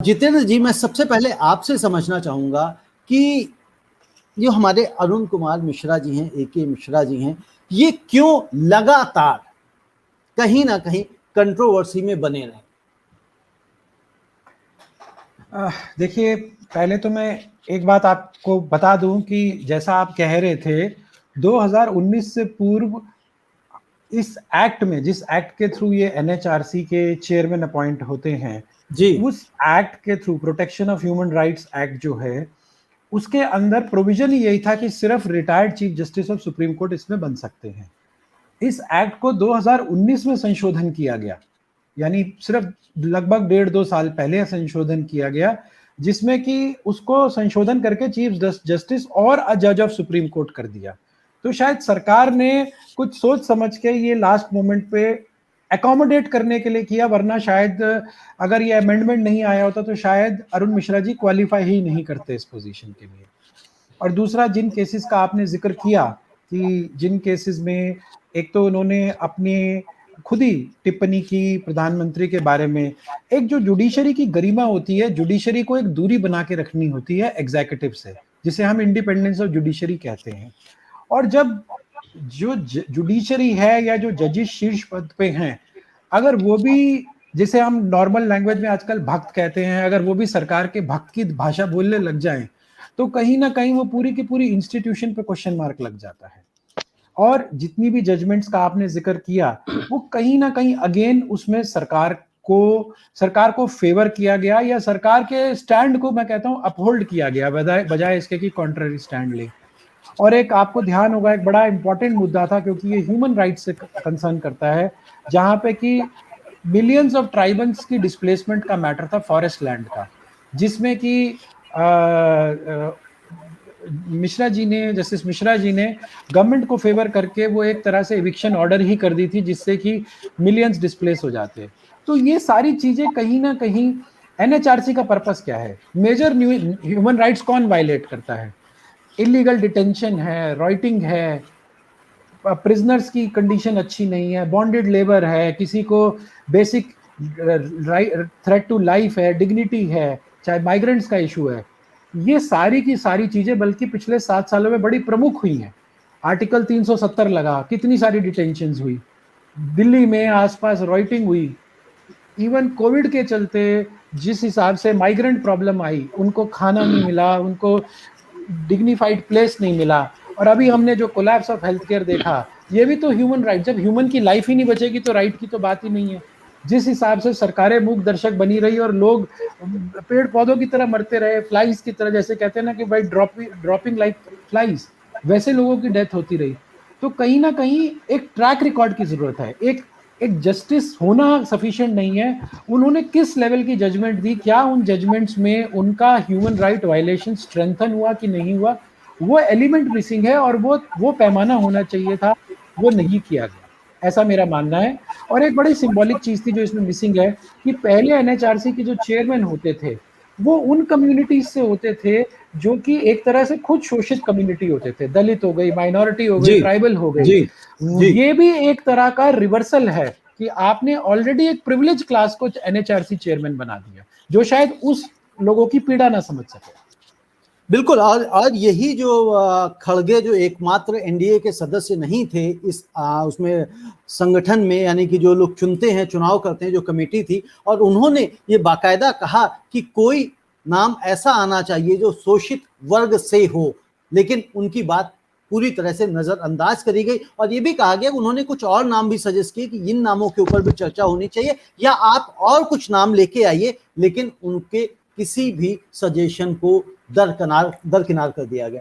जितेंद्र जी, मैं सबसे पहले आपसे समझना चाहूंगा कि जो हमारे अरुण कुमार मिश्रा जी हैं, एके मिश्रा जी हैं, ये क्यों लगातार कहीं ना कहीं कंट्रोवर्सी में बने रहे? देखिए, पहले तो मैं एक बात आपको बता दूं कि जैसा आप कह रहे थे, 2019 से पूर्व इस एक्ट में, जिस एक्ट के थ्रू ये एनएचआरसी के चेयरमैन अपॉइंट होते हैं, जी, उस एक्ट के through, protection of human rights act जो है, उसके अंदर प्रोविजन ही यही था कि सिर्फ retired chief justice of supreme court इसमें बन सकते हैं। इस एक्ट को 2019 में संशोधन किया गया, यानी सिर्फ लगभग 1.5-2 साल पहले संशोधन किया गया, जिसमें कि उसको संशोधन करके चीफ जस्टिस और अ जज ऑफ सुप्रीम कोर्ट कर दिया। तो शायद सरकार ने कुछ सोच समझ के ये लास्ट मोमेंट पे अकोमोडेट करने के लिए किया, वरना शायद अगर ये अमेंडमेंट नहीं आया होता तो शायद अरुण मिश्रा जी क्वालिफाई ही नहीं करते इस पोजीशन के लिए। और दूसरा, जिन केसेस का आपने जिक्र किया कि जिन केसेस में एक तो उन्होंने अपने खुद ही टिप्पणी की प्रधानमंत्री के बारे में, एक जो जुडिशरी की गरिमा होती है, जुडिशरी को एक दूरी बना के रखनी होती है एग्जीक्यूटिव से, जिसे हम इंडिपेंडेंस ऑफ जुडिशरी कहते हैं। और जब जो जुडिशरी है या जो जजेस शीर्ष पद पे हैं, अगर वो भी, जिसे हम नॉर्मल लैंग्वेज में आजकल भक्त कहते हैं, अगर वो भी सरकार के भक्त की भाषा बोलने लग जाएं, तो कहीं ना कहीं वो पूरी की पूरी इंस्टीट्यूशन पे क्वेश्चन मार्क लग जाता है। और जितनी भी जजमेंट्स का आपने जिक्र किया, वो कहीं ना कहीं अगेन उसमें सरकार को फेवर किया गया, या सरकार के स्टैंड को मैं कहता हूं अपहोल्ड किया गया, बजाय इसके कि कॉन्ट्ररी स्टैंड ले। और एक आपको ध्यान होगा, एक बड़ा इंपॉर्टेंट मुद्दा था, क्योंकि ये ह्यूमन राइट्स से कंसर्न करता है, जहां पे कि मिलियंस ऑफ ट्राइबल्स की डिस्प्लेसमेंट का मैटर था, फॉरेस्ट लैंड का, जिसमें कि जस्टिस मिश्रा जी ने गवर्नमेंट को फेवर करके वो एक तरह से एविक्शन ऑर्डर ही कर दी थी, जिससे कि मिलियंस डिस्प्लेस हो जाते। तो ये सारी चीजें कहीं ना कहीं, एनएचआरसी का पर्पस क्या है, मेजर ह्यूमन राइट्स कौन वायलेट करता है? इलीगल डिटेंशन है, रॉइटिंग है, प्रिजनर्स की कंडीशन अच्छी नहीं है, बॉन्डेड लेबर है, किसी को बेसिक थ्रेट टू लाइफ है, डिग्निटी है, चाहे माइग्रेंट्स का इशू है। ये सारी की सारी चीजें बल्कि पिछले 7 सालों में बड़ी प्रमुख हुई हैं। आर्टिकल 370 लगा, कितनी सारी डिटेंशंस हुई, दिल्ली में आसपास रॉइटिंग हुई, इवन कोविड के चलते जिस हिसाब से माइग्रेंट प्रॉब्लम आई, उनको खाना नहीं मिला, उनको डिग्निफाइड प्लेस नहीं मिला। और अभी हमने जो कोलैप्स ऑफ हेल्थ केयर देखा, ये भी तो ह्यूमन राइट, जब ह्यूमन की लाइफ ही नहीं बचेगी तो राइट की तो बात ही नहीं है। जिस हिसाब से सरकारें मूक दर्शक बनी रही और लोग पेड़ पौधों की तरह मरते रहे, फ्लाइज की तरह, जैसे कहते हैं ना कि भाई ड्रॉपिंग लाइक फ्लाइज, वैसे लोगों की डेथ होती रही। तो कहीं ना कहीं एक ट्रैक रिकॉर्ड की जरूरत है। एक जस्टिस होना सफिशिएंट नहीं है, उन्होंने किस लेवल की जजमेंट दी, क्या उन जजमेंट्स में उनका ह्यूमन राइट वायलेशन स्ट्रेंथन हुआ कि नहीं हुआ, वो एलिमेंट मिसिंग है, और वो पैमाना होना चाहिए था, वो नहीं किया गया, ऐसा मेरा मानना है। और एक बड़ी सिंबॉलिक चीज थी जो इसमें मिसिंग है, कि पहले एनएचआरसी के जो चेयरमैन होते थे, वो उन कम्युनिटीज से होते थे जो कि एक तरह से खुद शोषित कम्युनिटी होते थे, दलित हो गई, माइनॉरिटी हो गई, जी, ट्राइबल हो गई। जी, जी। ये भी एक तरह का रिवर्सल है कि आपने ऑलरेडी एक प्रिविलेज क्लास को एनएचआरसी चेयरमैन बना दिया, जो शायद उस लोगों की पीड़ा ना समझ सके। बिल्कुल। और यही जो खड़गे जो एकमात्र एनडीए के सदस्य नहीं थे इस उसमें संगठन में, यानी कि जो लोग चुनते हैं, चुनाव करते हैं, जो कमेटी थी, और उन्होंने ये बाकायदा कहा कि कोई नाम ऐसा आना चाहिए जो शोषित वर्ग से हो, लेकिन उनकी बात पूरी तरह से नजरअंदाज करी गई। और ये भी कहा गया, उन्होंने कुछ और नाम भी सजेस्ट किए कि इन नामों के ऊपर भी चर्चा होनी चाहिए, या आप और कुछ नाम लेके आइए, लेकिन उनके किसी भी सजेशन को दरकिनार कर दिया गया।